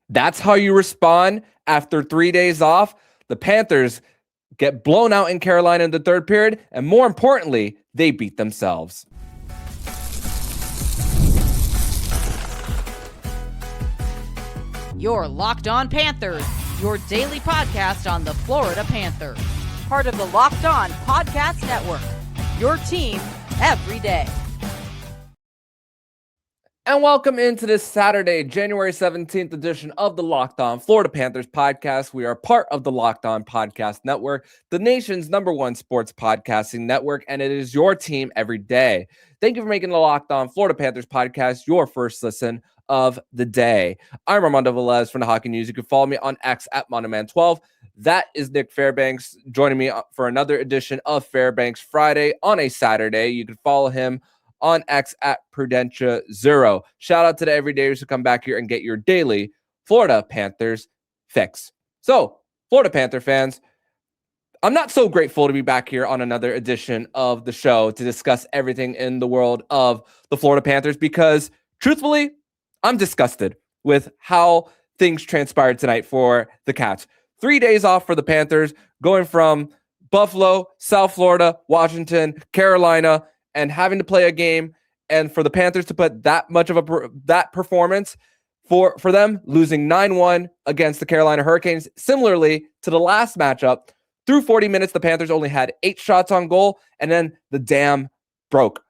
That's how you respond after 3 days off. The Panthers get blown out in Carolina in the third period, and more importantly, they beat themselves. You're Locked On Panthers, your daily podcast on the Florida Panthers. Part of the Locked On Podcast Network, your team every day. And welcome into this Saturday, January 17th edition of the Locked On Florida Panthers podcast. We are part of the Locked On Podcast Network, the nation's #1 sports podcasting network, and it is your team every day. Thank you for making the Locked On Florida Panthers podcast your first listen of the day. I'm Armando Velez from the Hockey News. You can follow me on X at Monoman12. That is Nich Fairbanks joining me for another edition of Fairbanks Friday on a Saturday. You can follow him on X at Prudentia0. Shout out to the everydayers who come back here and get your daily Florida Panthers fix. So, Florida Panther fans, I'm not so grateful to be back here on another edition of the show to discuss everything in the world of the Florida Panthers because, truthfully, I'm disgusted with how things transpired tonight for the Cats. 3 days off for the Panthers, going from Buffalo, South Florida, Washington, Carolina, and having to play a game, and for the Panthers to put that much of that performance for them, losing 9-1 against the Carolina Hurricanes. Similarly to the last matchup, through 40 minutes, the Panthers only had 8 shots on goal, and then the dam broke.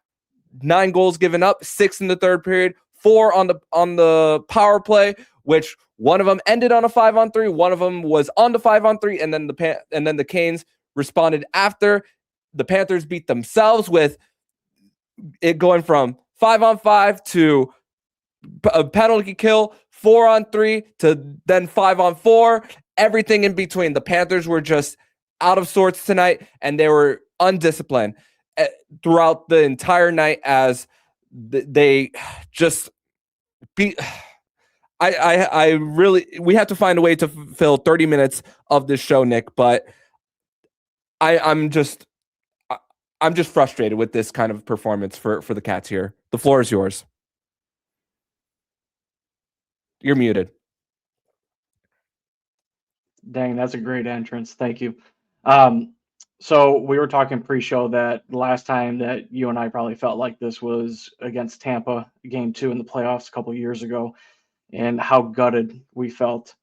9 goals given up, 6 in the third period, 4 on the power play, which one of them ended on a 5-on-3, one of them was on the 5-on-3, and then the Canes responded after. The Panthers beat themselves with it going from 5-on-5 to a penalty kill, 4-on-3 to then 5-on-4, everything in between. The Panthers were just out of sorts tonight, and they were undisciplined throughout the entire night as they just beat. I really, we have to find a way to fill 30 minutes of this show, Nick, but I'm just frustrated with this kind of performance for the Cats here. The floor is yours. You're muted. Dang, that's a great entrance. Thank you. So we were talking pre-show that the last time that you and I probably felt like this was against Tampa, game 2 in the playoffs a couple of years ago, and how gutted we felt.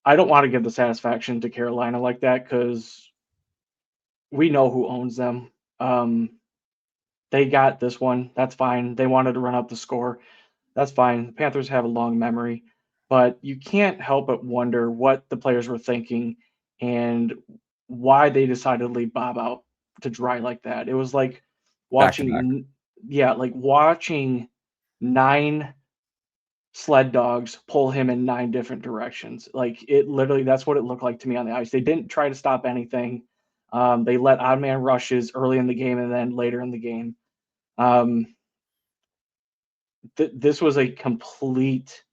I don't want to give the satisfaction to Carolina like that because we know who owns them. They got this one. That's fine. They wanted to run up the score. That's fine. The Panthers have a long memory, but you can't help but wonder what the players were thinking and why they decided to leave Bob out to dry like that. It was like watching, watching 9 sled dogs pull him in 9 different directions. Like it literally, that's what it looked like to me on the ice. They didn't try to stop anything. They let odd man rushes early in the game and then later in the game. This was a complete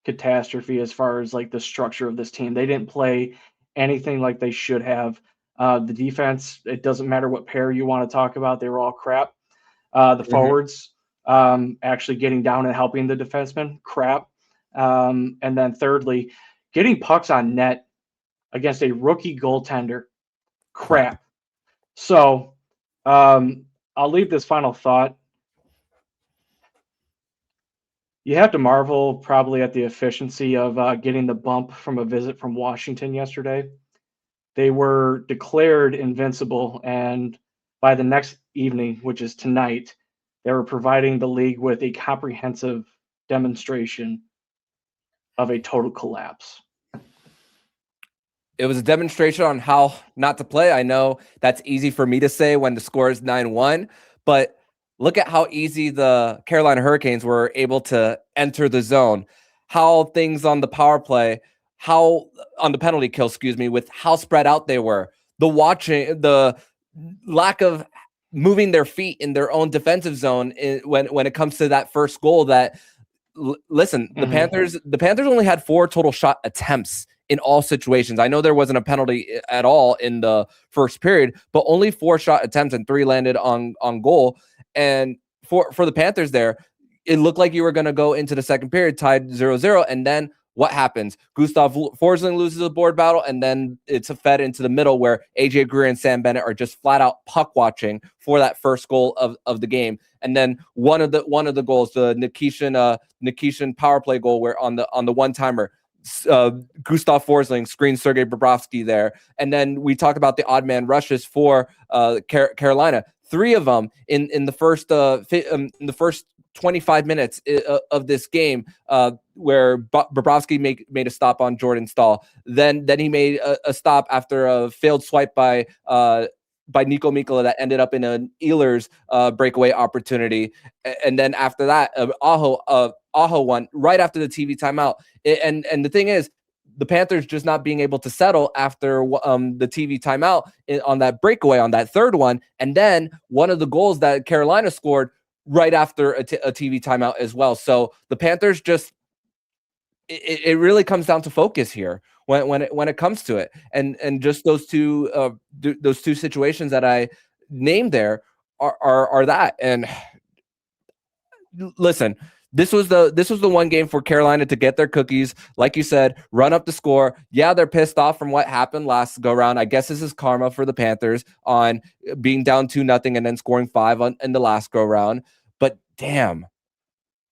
catastrophe as far as like the structure of this team. They didn't play anything like they should have. The defense, it doesn't matter what pair you want to talk about. They were all crap. The forwards actually getting down and helping the defensemen, crap. And then thirdly, getting pucks on net against a rookie goaltender, crap. So I'll leave this final thought. You have to marvel probably at the efficiency of getting the bump from a visit from Washington yesterday. They were declared invincible, and by the next evening, which is tonight, they were providing the league with a comprehensive demonstration of a total collapse. It was a demonstration on how not to play. I know that's easy for me to say when the score is 9-1, but look at how easy the Carolina Hurricanes were able to enter the zone, how things on the power play, how on the penalty kill, with how spread out they were, the lack of moving their feet in their own defensive zone when it comes to that first goal. That listen, the Panthers only had 4 total shot attempts in all situations. I know there wasn't a penalty at all in the first period, but only 4 shot attempts and 3 landed on goal. And for the Panthers there, it looked like you were going to go into the second period tied 0-0, and then what happens? Gustav Forsling loses a board battle, and then it's fed into the middle where AJ Greer and Sam Bennett are just flat out puck watching for that first goal of the game. And then one of the goals, the Nikishin power play goal, where on the one timer, Gustav Forsling screens Sergei Bobrovsky there. And then we talk about the odd man rushes for Carolina. 3 of them in the first 25 minutes of this game, where Bobrovsky made a stop on Jordan Staal. Then he made a stop after a failed swipe by Nico Mikkola that ended up in an Ehlers breakaway opportunity. And then after that, Aho won right after the TV timeout. And the thing is, the Panthers just not being able to settle after the TV timeout on that breakaway on that third one. And then one of the goals that Carolina scored right after a TV timeout as well. So the Panthers just, it really comes down to focus here when it comes to it. And just those two situations that I named there are that. And listen, this was the one game for Carolina to get their cookies, like you said, run up the score. Yeah, they're pissed off from what happened last go round. I guess this is karma for the Panthers on being down 2-0 and then scoring 5 in the last go round. But damn,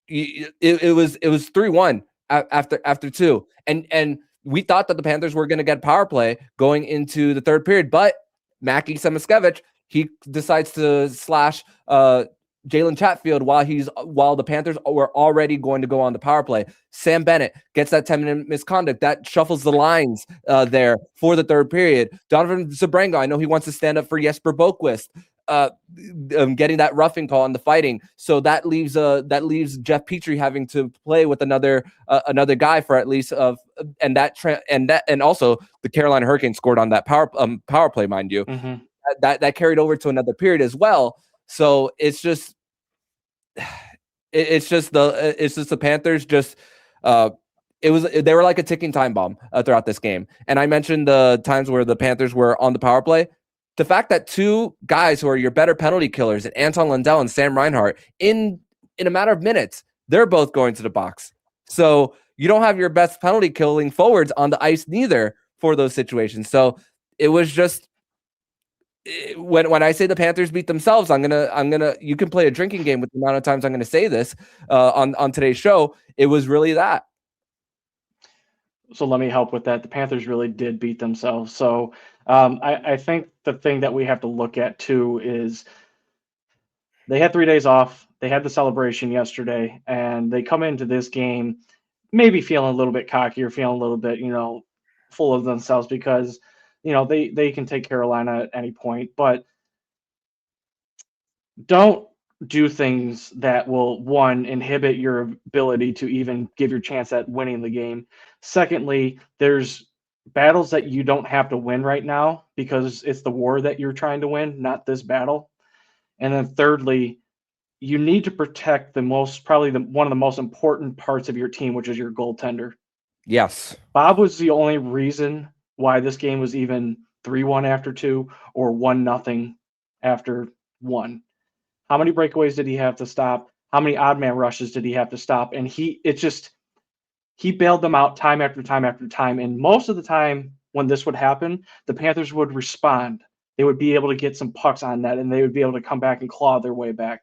it was 3-1 after 2, and we thought that the Panthers were going to get power play going into the third period, but Mackie Samoskevich, he decides to slash Jalen Chatfield while the Panthers were already going to go on the power play. Sam Bennett gets that 10-minute misconduct that shuffles the lines there for the third period. Donovan Zabrango, I know he wants to stand up for Jesper Boquist, getting that roughing call on the fighting. So that leaves Jeff Petrie having to play with another guy for at least and also the Carolina Hurricanes scored on that power play, mind you. Mm-hmm. That carried over to another period as well. So it's just the Panthers just they were like a ticking time bomb throughout this game. And I mentioned the times where the Panthers were on the power play. The fact that 2 guys who are your better penalty killers, Anton Lundell and Sam Reinhart, in a matter of minutes, they're both going to the box. So you don't have your best penalty killing forwards on the ice neither for those situations. So it was just, when I say the Panthers beat themselves, I'm gonna you can play a drinking game with the amount of times I'm gonna say this on today's show. It was really that. So let me help with that. The Panthers really did beat themselves. So I think the thing that we have to look at too is they had 3 days off. They had the celebration yesterday, and they come into this game maybe feeling a little bit cocky or feeling a little bit, full of themselves because, they can take Carolina at any point. But don't do things that will, one, inhibit your ability to even give your chance at winning the game. Secondly, there's battles that you don't have to win right now because it's the war that you're trying to win, not this battle. And then thirdly, you need to protect probably one of the most important parts of your team, which is your goaltender. Yes. Bob was the only reason why this game was even 3-1 after 2 or 1-0 after 1. How many breakaways did he have to stop? How many odd man rushes did he have to stop? And he bailed them out time after time after time. And most of the time when this would happen, the Panthers would respond. They would be able to get some pucks on net, and they would be able to come back and claw their way back.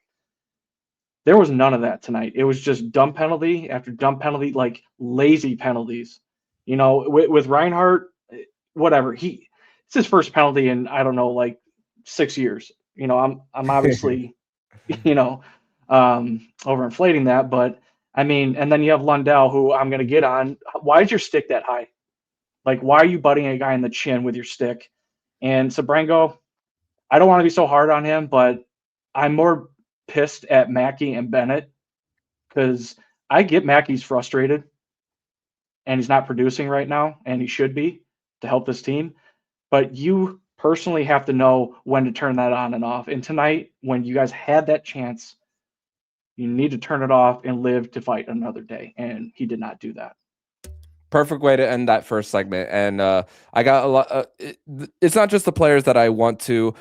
There was none of that tonight. It was just dumb penalty after dumb penalty, like lazy penalties. With Reinhart, whatever. It's his first penalty in, I don't know, like 6 years. I'm obviously overinflating that, but I mean, and then you have Lundell, who I'm going to get on. Why is your stick that high? Like, why are you butting a guy in the chin with your stick? And Sabrango, I don't want to be so hard on him, but I'm more pissed at Mackie and Bennett because I get Mackie's frustrated and he's not producing right now, and he should be to help this team. But you personally have to know when to turn that on and off. And tonight, when you guys had that chance, you need to turn it off and live to fight another day. And he did not do that. Perfect way to end that first segment. And I got a lot. It's not just the players that I want to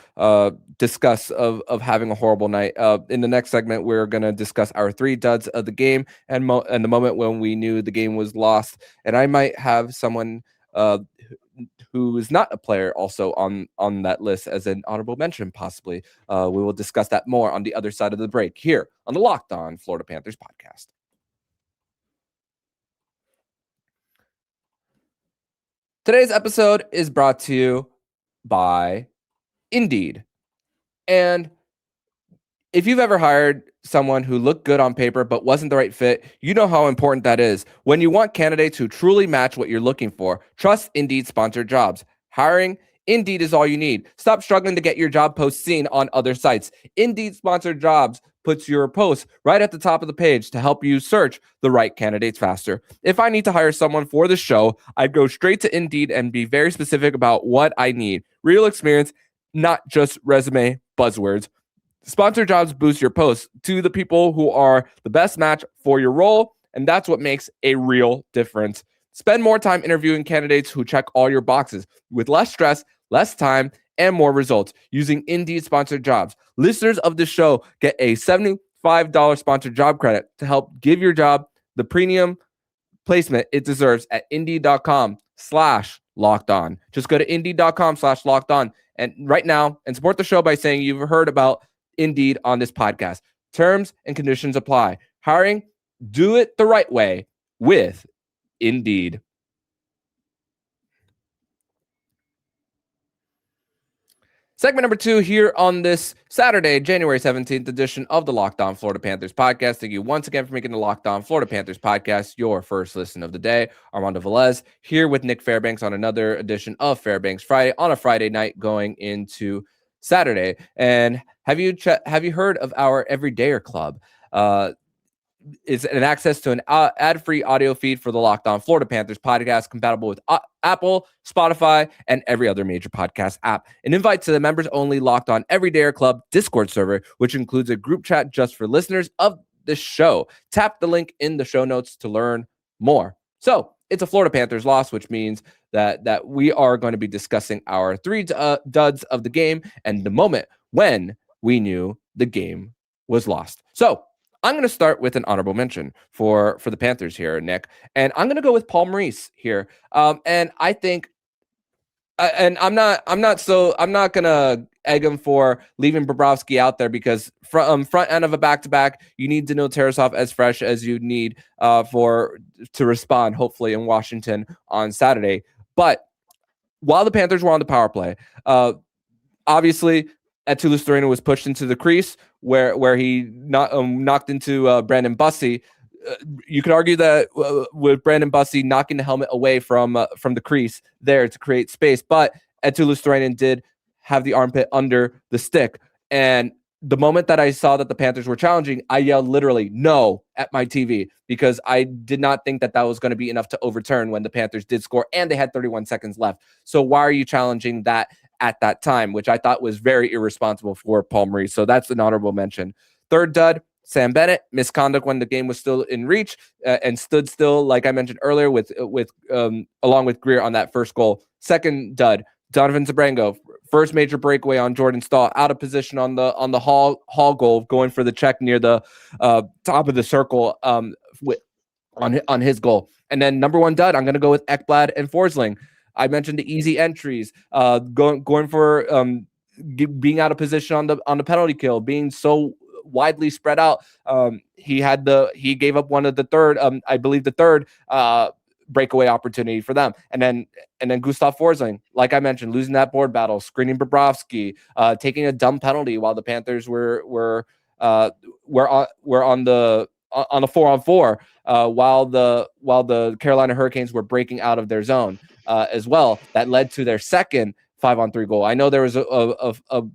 discuss of having a horrible night. In the next segment, we're going to discuss our 3 duds of the game and the moment when we knew the game was lost. And I might have someone who is not a player also on that list as an honorable mention, possibly. We will discuss that more on the other side of the break here on the Locked On Florida Panthers podcast. Today's episode is brought to you by Indeed. And if you've ever hired someone who looked good on paper but wasn't the right fit, you know how important that is. When you want candidates who truly match what you're looking for, trust Indeed sponsored jobs. Hiring Indeed is all you need. Stop struggling to get your job post seen on other sites. Indeed sponsored jobs puts your post right at the top of the page to help you search the right candidates faster. If I need to hire someone for the show, I'd go straight to Indeed and be very specific about what I need. Real experience, not just resume buzzwords. Sponsored jobs boost your posts to the people who are the best match for your role, and that's what makes a real difference. Spend more time interviewing candidates who check all your boxes with less stress, less time, and more results using Indeed sponsored jobs. Listeners of this show get a $75 sponsored job credit to help give your job the premium placement it deserves at Indeed.com/locked on. Just go to Indeed.com/locked on and right now and support the show by saying you've heard about Indeed on this podcast. Terms and conditions apply. Hiring, do it the right way with Indeed. Segment number 2 here on this Saturday, January 17th edition of the Locked On Florida Panthers podcast. Thank you once again for making the Locked On Florida Panthers podcast your first listen of the day. Armando Velez here with Nich Fairbanks on another edition of Fairbanks Friday on a Friday night going into Saturday. And have you heard of our Everydayer Club? It's an access to an ad-free audio feed for the Locked On Florida Panthers podcast, compatible with Apple, Spotify, and every other major podcast app. An invite to the members-only Locked On Everydayer Club Discord server, which includes a group chat just for listeners of the show. Tap the link in the show notes to learn more. So it's a Florida Panthers loss, which means that we are going to be discussing our 3 duds of the game and the moment when we knew the game was lost. So I'm going to start with an honorable mention for the Panthers here, Nick, and I'm going to go with Paul Maurice here. And I think, and I'm not going to egg him for leaving Bobrovsky out there because front end of a back-to-back, you need Daniil Tarasov as fresh as you need to respond, hopefully in Washington on Saturday. But while the Panthers were on the power play, obviously Etulis Torino was pushed into the crease where he knocked into Brandon Bussey. You could argue that with Brandon Bussey knocking the helmet away from the crease there to create space, but Etulis Torino did have the armpit under the stick. And the moment that I saw that the Panthers were challenging, I yelled literally no at my TV because I did not think that was going to be enough to overturn when the Panthers did score and they had 31 seconds left. So why are you challenging that at that time, which I thought was very irresponsible for Paul Maurice. So that's an honorable mention. Third dud, Sam Bennett, misconduct when the game was still in reach and stood still, like I mentioned earlier, with along with Greer on that first goal. Second dud, Donovan Zabrango, first major breakaway on Jordan Stahl, out of position on the Hall goal, going for the check near the top of the circle on his goal. And then number 1 dud, I'm going to go with Ekblad and Forsling. I mentioned the easy entries, going for being out of position on the penalty kill, being so widely spread out. He gave up one of the third, I believe the third breakaway opportunity for them, and then Gustav Forsling, like I mentioned, losing that board battle, screening Bobrovsky, taking a dumb penalty while the Panthers were on the 4-on-4 while the Carolina Hurricanes were breaking out of their zone as well. That led to their second 5-on-3 goal. I know there was a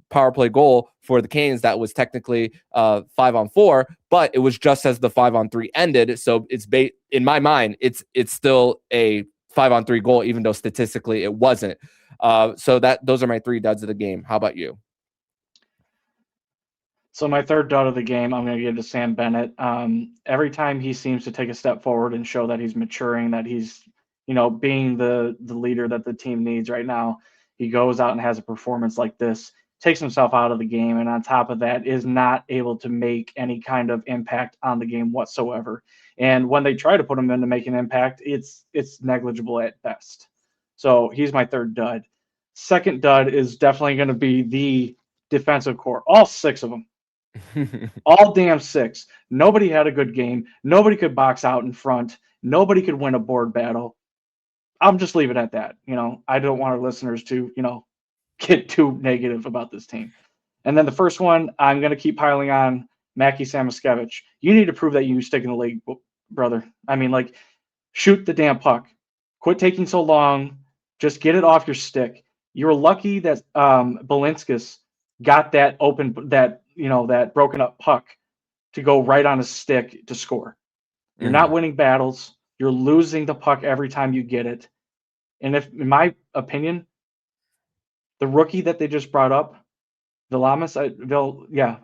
power play goal for the Canes that was technically 5-on-4, but it was just as the 5-on-3 ended. So it's in my mind, it's still a 5-on-3 goal, even though statistically it wasn't. So those are my 3 duds of the game. How about you? So my third dud of the game, I'm going to give to Sam Bennett. Every time he seems to take a step forward and show that he's maturing, that he's being the leader that the team needs right now, he goes out and has a performance like this, takes himself out of the game, and on top of that is not able to make any kind of impact on the game whatsoever. And when they try to put him in to make an impact, it's negligible at best. So he's my third dud. Second dud is definitely going to be the defensive core, all six of them. All damn six. Nobody had a good game. Nobody could box out in front. Nobody could win a board battle. I'll just leave it at that. I don't want our listeners to, get too negative about this team. And then the first one, I'm going to keep piling on Mackie Samoskevich. You need to prove that you stick in the league, brother. I mean, shoot the damn puck. Quit taking so long. Just get it off your stick. You're lucky that Balinskis got that broken up puck to go right on his stick to score. You're not winning battles. You're losing the puck every time you get it. And in my opinion, the rookie that they just brought up, Vilamas, I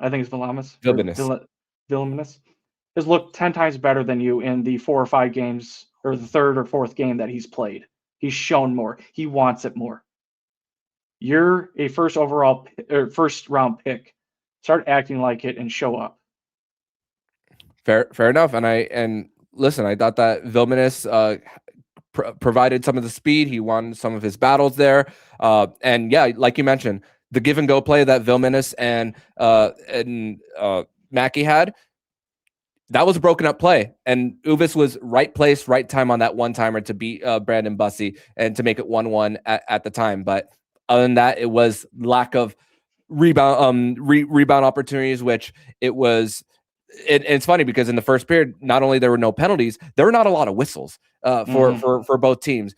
think it's Vilamas. Vilamas has looked 10 times better than you in the 4 or 5 games, or the third or fourth game that he's played. He's shown more. He wants it more. You're a first round pick. Start acting like it and show up. Fair enough. And listen, I thought that Vilmanis provided some of the speed. He won some of his battles there. And yeah, like you mentioned, the give and go play that Vilmanis and Mackie had, that was a broken up play. And Uvis was right place, right time on that one timer to beat Brandon Bussey and to make it 1-1 at the time. But other than that, it was lack of rebound opportunities, which it was. It's funny because in the first period, not only there were no penalties, there were not a lot of whistles for both teams.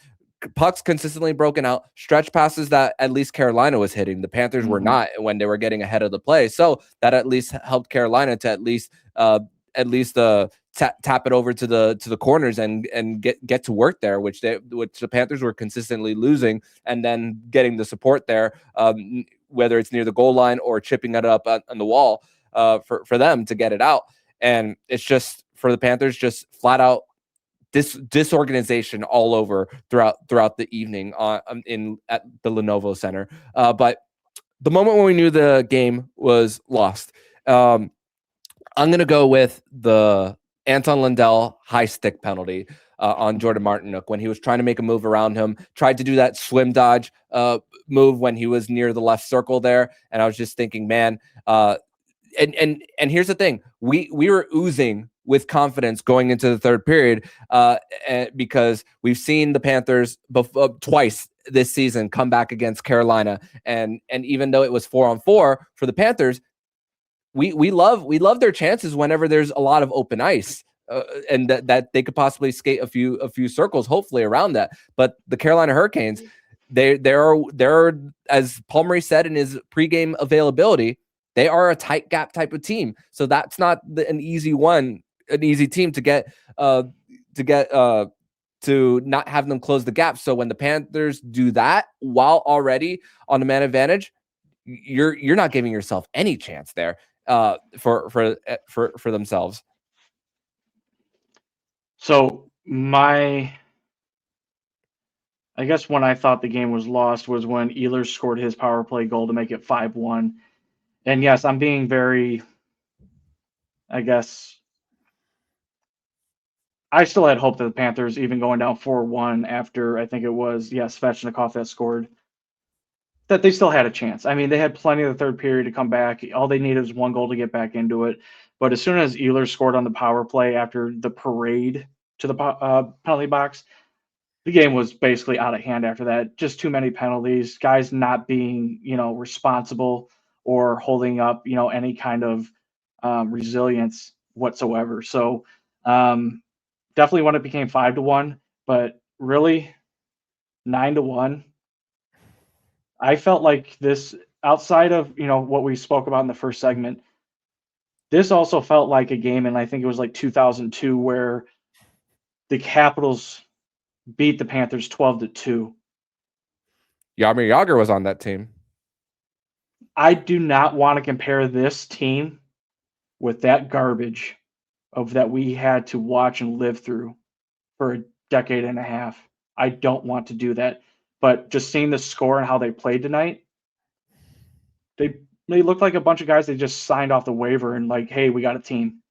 Pucks consistently broken out, stretch passes that at least Carolina was hitting. The Panthers were not when they were getting ahead of the play. So that at least helped Carolina to at least tap it over to the corners and get to work there, which the Panthers were consistently losing, and then getting the support there, whether it's near the goal line or chipping it up on the wall. For them to get it out. And it's just for the Panthers, just flat out disorganization all over throughout the evening at the Lenovo Center. But the moment when we knew the game was lost, I'm going to go with the Anton Lundell high stick penalty on Jordan Martinook when he was trying to make a move around him, tried to do that swim dodge move when he was near the left circle there. And I was just thinking, man, and here's the thing, we were oozing with confidence going into the third period because we've seen the Panthers twice this season come back against Carolina, and even though it was 4-on-4 for the Panthers, we love their chances whenever there's a lot of open ice. And that they could possibly skate a few circles, hopefully around that. But the Carolina Hurricanes, they're as Palmery said in his pregame availability, they are a tight gap type of team. So that's not an easy team to get to not have them close the gap. So when the Panthers do that while already on the man advantage, you're not giving yourself any chance there for themselves. So I guess when I thought the game was lost was when Ehlers scored his power play goal to make it 5-1. And yes, I'm being very, I guess, I still had hope that the Panthers, even going down 4-1 after, I think it was, Svechnikov that scored, that they still had a chance. I mean, they had plenty of the third period to come back. All they needed was one goal to get back into it. But as soon as Ehlers scored on the power play after the parade to the penalty box, the game was basically out of hand after that. Just too many penalties, guys not being, responsible or holding up, any kind of resilience whatsoever. So definitely when it became 5-1, but really 9-1. I felt like this, outside of, what we spoke about in the first segment, this also felt like a game, and I think it was like 2002, where the Capitals beat the Panthers 12-2. Jaromir Jagr was on that team. I do not want to compare this team with that garbage that we had to watch and live through for a decade and a half. I don't want to do that. But just seeing the score and how they played tonight, they looked like a bunch of guys they just signed off the waiver and like, hey, we got a team.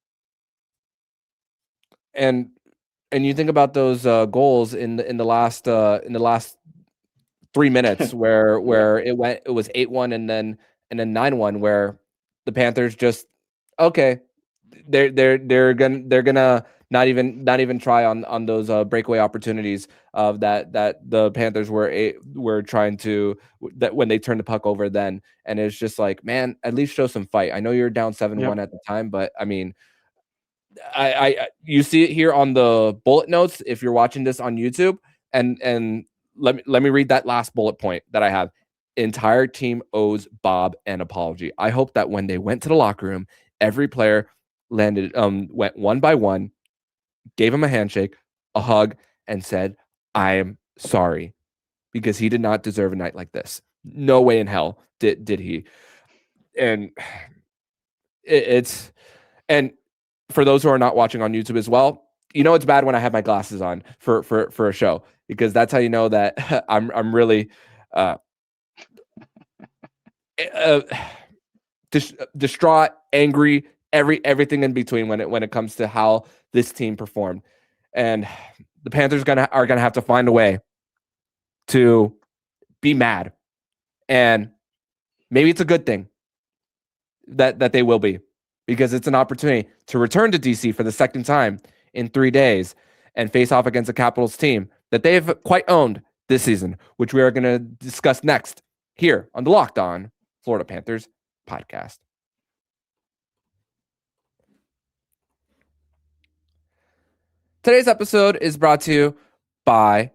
And you think about those goals in the last 3 minutes where it was 8-1 and then 9-1, where the Panthers just, okay, they're gonna not even try on those breakaway opportunities that the Panthers were trying to, that when they turned the puck over then. And it's just like, man, at least show some fight. I know you're down 7-1 at the time, but I mean, I you see it here on the bullet notes if you're watching this on YouTube, and let me read that last bullet point that I have. Entire team owes Bob an apology. I hope that when they went to the locker room, every player went one by one, gave him a handshake, a hug, and said, I am sorry, because he did not deserve a night like this. No way in hell did he. And it's for those who are not watching on YouTube as well, it's bad when I have my glasses on for a show, because that's how you know that I'm really distraught, angry, everything in between when it comes to how this team performed. And the Panthers are gonna have to find a way to be mad, and maybe it's a good thing that they will be, because it's an opportunity to return to DC for the second time in 3 days and face off against a Capitals team that they have quite owned this season, which we are going to discuss next here on the Locked On Florida Panthers podcast. Today's episode is brought to you by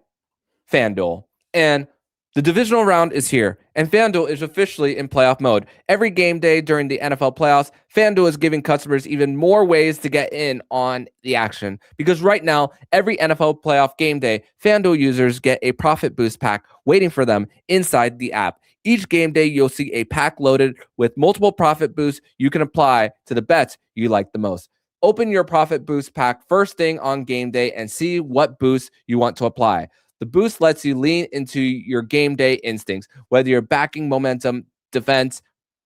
FanDuel. And the divisional round is here, and FanDuel is officially in playoff mode. Every game day during the NFL playoffs, FanDuel is giving customers even more ways to get in on the action. Because right now, every NFL playoff game day, FanDuel users get a profit boost pack waiting for them inside the app. Each game day, you'll see a pack loaded with multiple profit boosts you can apply to the bets you like the most. Open your profit boost pack first thing on game day and see what boosts you want to apply. The boost lets you lean into your game day instincts, whether you're backing momentum, defense,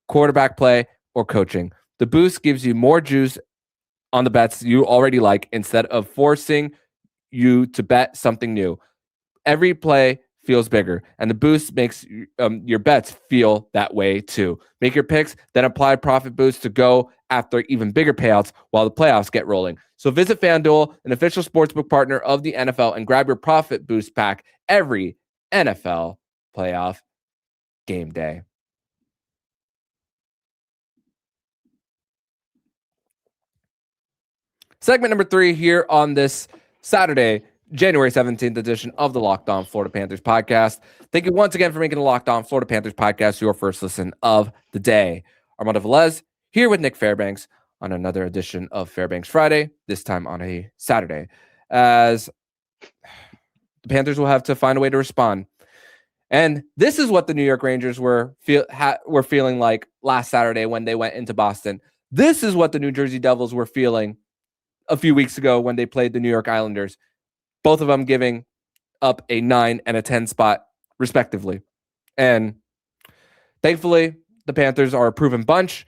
quarterback play, or coaching. The boost gives you more juice on the bets you already like instead of forcing you to bet something new. Every play feels bigger, and the boost makes your bets feel that way too. Make your picks, then apply profit boost to go after even bigger payouts while the playoffs get rolling. So visit FanDuel, an official sportsbook partner of the NFL, and grab your profit boost pack every NFL playoff game day. Segment number 3 here on this Saturday, January 17th edition of the Locked On Florida Panthers podcast. Thank you once again for making the Locked On Florida Panthers podcast your first listen of the day. Armando Velez here with Nich Fairbanks on another edition of Fairbanks Friday, this time on a Saturday, as the Panthers will have to find a way to respond. And this is what the New York Rangers were feeling like last Saturday when they went into Boston. This is what the New Jersey Devils were feeling a few weeks ago when they played the New York Islanders. Both of them giving up a 9 and a 10 spot, respectively. And thankfully, the Panthers are a proven bunch.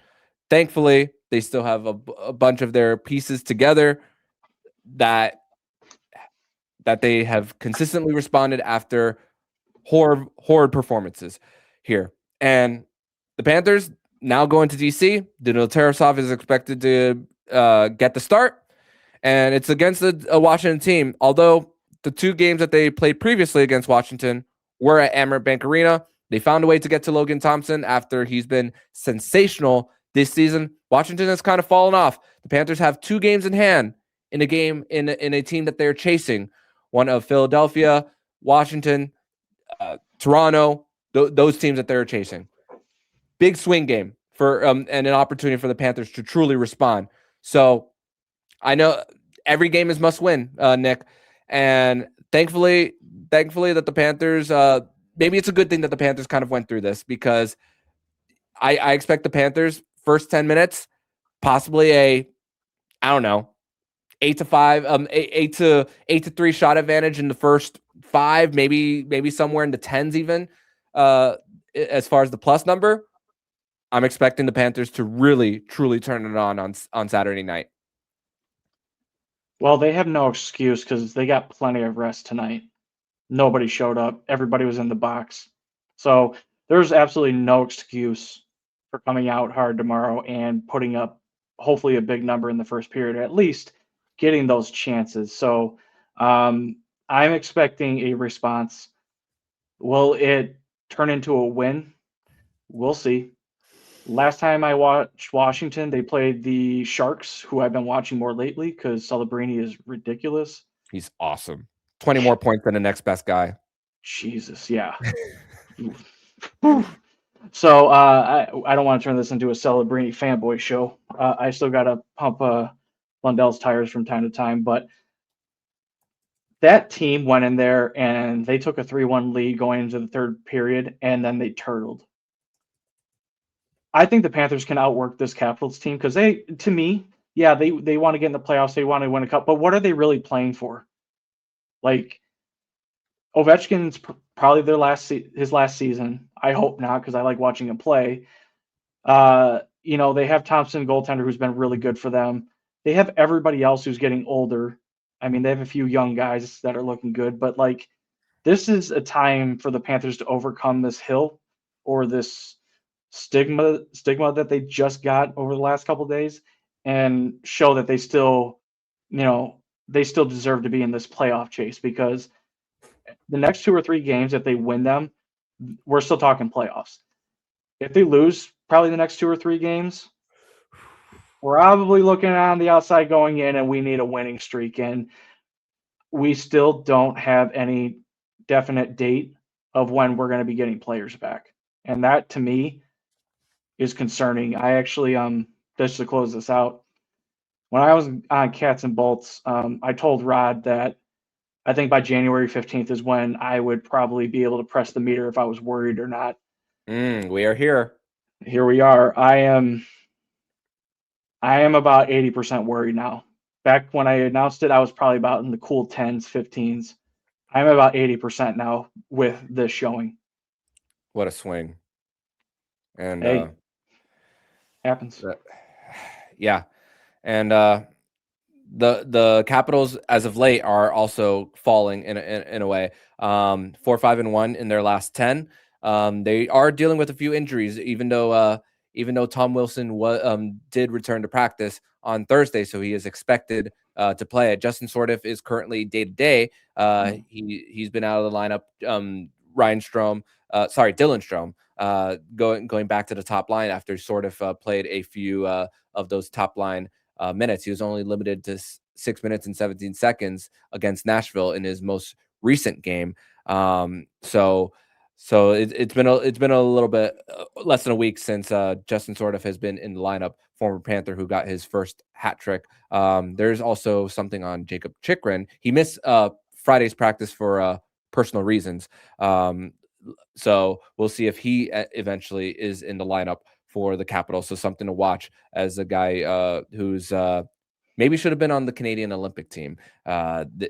Thankfully, they still have a bunch of their pieces together that they have consistently responded after horrid performances here. And the Panthers now going to DC. Danil Tarasov is expected to get the start. And it's against a Washington team. Although the 2 games that they played previously against Washington were at Amerant Bank Arena, they found a way to get to Logan Thompson after he's been sensational this season. Washington has kind of fallen off. The Panthers have 2 games in hand in a game in a team that they're chasing. One of Philadelphia, Washington, Toronto, those teams that they're chasing. Big swing game for and an opportunity for the Panthers to truly respond. So I know every game is must win, Nick, and thankfully that the Panthers, maybe it's a good thing that the Panthers kind of went through this, because I expect the Panthers first 10 minutes, possibly a, I don't know, 8-5, 8-3 shot advantage in the first 5, maybe somewhere in the 10s even. As far as the plus number, I'm expecting the Panthers to really, truly turn it on Saturday night. Well, they have no excuse because they got plenty of rest tonight. Nobody showed up. Everybody was in the box. So there's absolutely no excuse for coming out hard tomorrow and putting up hopefully a big number in the first period, or at least getting those chances. So I'm expecting a response. Will it turn into a win? We'll see. Last time I watched Washington, they played the Sharks, who I've been watching more lately because Celebrini is ridiculous. He's awesome. 20 more points than the next best guy. Jesus, yeah. So I don't want to turn this into a Celebrini fanboy show. I still got to pump Lundell's tires from time to time, but that team went in there and they took a 3-1 lead going into the third period, and then they turtled. I think the Panthers can outwork this Capitals team because they want to get in the playoffs. They want to win a cup, but what are they really playing for? Like, Ovechkin's probably his last season. I hope not, because I like watching him play. They have Thompson, goaltender, who's been really good for them. They have everybody else who's getting older. I mean, they have a few young guys that are looking good, but like, this is a time for the Panthers to overcome this hill or this stigma that they just got over the last couple of days and show that they still deserve to be in this playoff chase, because the next 2 or 3 games, if they win them, we're still talking playoffs. If they lose probably the next 2 or 3 games, we're probably looking on the outside going in, and we need a winning streak. And we still don't have any definite date of when we're going to be getting players back. And that, to me, is concerning. I actually, just to close this out, when I was on Cats and Bolts, I told Rod that I think by January 15th is when I would probably be able to press the meter if I was worried or not. We are here. Here we are. I am about 80% worried now. Back when I announced it, I was probably about in the cool 10s, 15s. I'm about 80% now with this showing. What a swing. And hey, happens. Yeah. And the Capitals as of late are also falling in a way. 4-5-1 in their last 10. They are dealing with a few injuries, even though Tom Wilson did return to practice on Thursday, so he is expected to play. Justin Sordiff is currently day-to-day. He's been out of the lineup. Dylan Strome, going back to the top line after Sordiff played a few of those top line minutes. He was only limited to 6 minutes and 17 seconds against Nashville in his most recent game. So it's been a little bit less than a week since Justin Sordiff has been in the lineup, former Panther who got his first hat trick. There's also something on Jacob Chikrin. He missed Friday's practice for personal reasons. So we'll see if he eventually is in the lineup for the Capitals. So something to watch as a guy who's maybe should have been on the Canadian Olympic team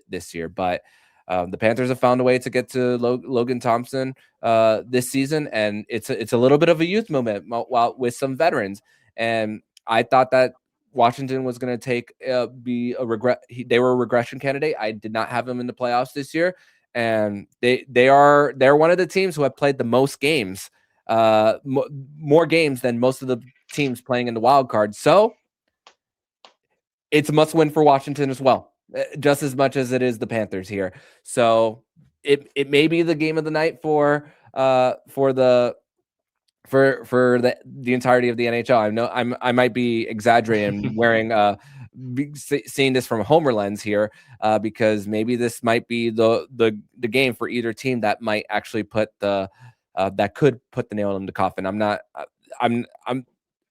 this year, but the Panthers have found a way to get to Logan Thompson this season, and it's a little bit of a youth movement while with some veterans. And I thought that Washington was going to be a regret. They were a regression candidate. I did not have them in the playoffs this year, and they're one of the teams who have played the most games, more games than most of the teams playing in the wild card. So it's a must win for Washington as well, just as much as it is the Panthers here. So it may be the game of the night for the entirety of the NHL. I know I might be exaggerating, wearing seeing this from a homer lens here, because maybe this might be the game for either team that might actually put that could put the nail in the coffin. I'm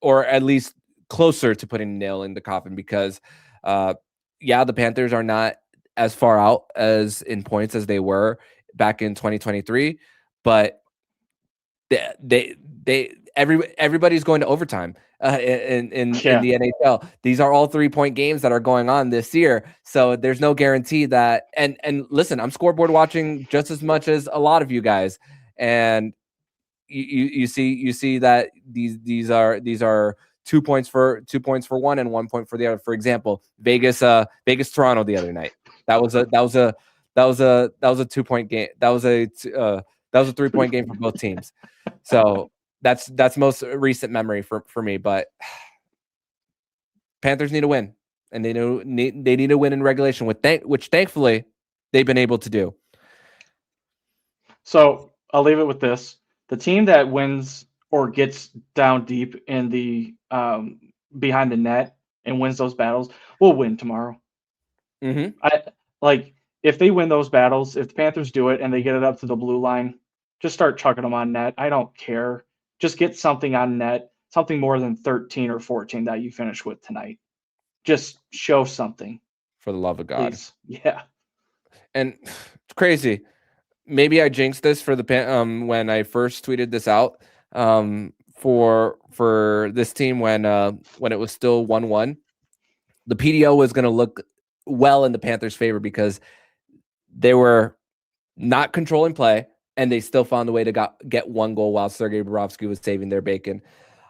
or at least closer to putting the nail in the coffin, because the Panthers are not as far out as in points as they were back in 2023, but everybody's going to overtime in the NHL. These are all 3-point games that are going on this year, so there's no guarantee that. And listen, I'm scoreboard watching just as much as a lot of you guys, and you see that these are 2 points for one and 1 point for the other. For example, Vegas Toronto the other night. That was a 2-point game. That was a 3-point game for both teams. So that's most recent memory for me. But Panthers need a win, and they need a win in regulation, which thankfully they've been able to do. So I'll leave it with this: the team that wins or gets down deep in the behind the net and wins those battles will win tomorrow. If they win those battles, if the Panthers do it and they get it up to the blue line, just start chucking them on net. I don't care. Just get something on net, something more than 13 or 14 that you finish with tonight. Just show something. For the love of God. Please. Yeah. And it's crazy. Maybe I jinxed this for when I first tweeted this out for this team when it was still 1-1. The PDO was going to look well in the Panthers' favor because they were not controlling play, and they still found a way to get one goal while Sergei Bobrovsky was saving their bacon.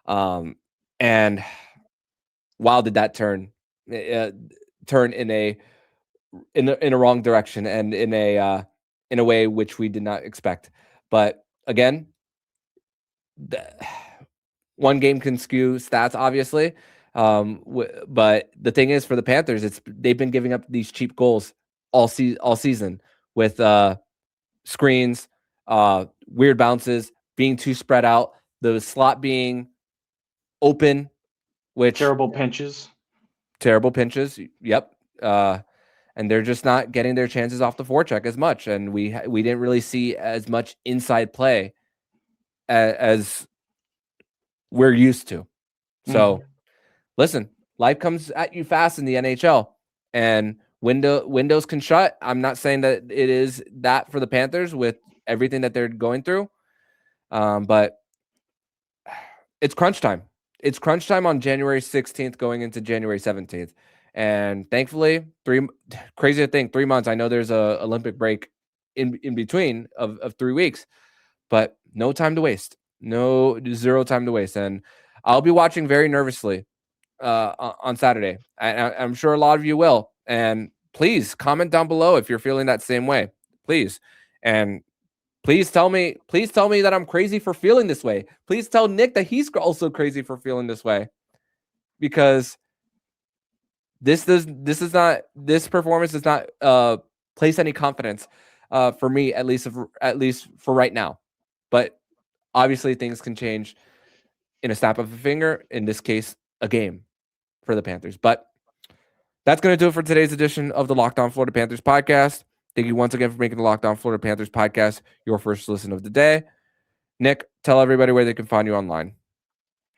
And wow, did that turn in a wrong direction and in a way which we did not expect. But again, one game can skew stats, obviously. But the thing is, for the Panthers, they've been giving up these cheap goals all season with screens, weird bounces, being too spread out, the slot being open, which terrible pinches. Yep. And they're just not getting their chances off the forecheck as much, and we didn't really see as much inside play as we're used to. So, listen, life comes at you fast in the NHL, and windows can shut. I'm not saying that it is that for the Panthers with everything that they're going through, but it's crunch time. It's crunch time on January 16th going into January 17th. And thankfully, 3 months. I know there's a Olympic break in between of 3 weeks, but no time to waste. Zero time to waste. And I'll be watching very nervously on Saturday. I'm sure a lot of you will. And please comment down below if you're feeling that same way. Please. And please tell me that I'm crazy for feeling this way. Please tell Nick that he's also crazy for feeling this way. Because this performance does not place any confidence for me, at least for right now. But obviously things can change in a snap of a finger, in this case, a game for the Panthers. But that's going to do it for today's edition of the Locked On Florida Panthers podcast. Thank you once again for making the Locked On Florida Panthers podcast your first listen of the day. Nick, tell everybody where they can find you online.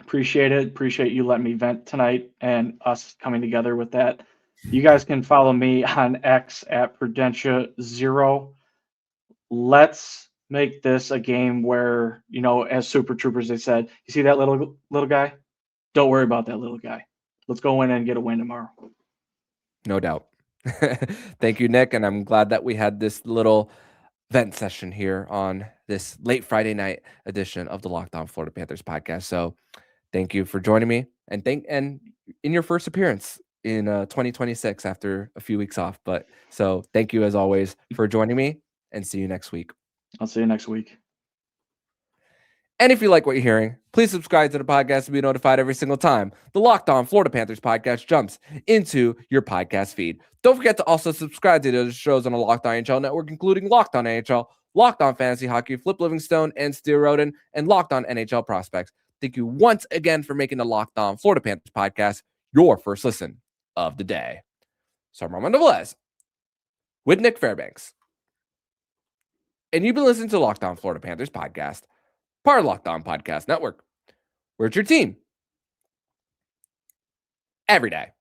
Appreciate it. Appreciate you letting me vent tonight and us coming together with that. You guys can follow me on X at Prudentia0. Let's make this a game where, as Super Troopers, they said, you see that little guy? Don't worry about that little guy. Let's go in and get a win tomorrow. No doubt. Thank you, Nick. And I'm glad that we had this little vent session here on this late Friday night edition of the Locked On Florida Panthers podcast. So thank you for joining me, and in your first appearance in 2026 after a few weeks off. So thank you as always for joining me, and see you next week. I'll see you next week. And if you like what you're hearing, please subscribe to the podcast to be notified every single time the Locked On Florida Panthers podcast jumps into your podcast feed. Don't forget to also subscribe to the other shows on the Locked On NHL network, including Locked On NHL, Locked On Fantasy Hockey, Flip Livingstone, and Steel Roden, and Locked On NHL Prospects. Thank you once again for making the Locked On Florida Panthers podcast your first listen of the day. So I'm Armando Velez with Nich Fairbanks. And you've been listening to the Locked On Florida Panthers podcast, part of Locked On Podcast Network. We're your team every day.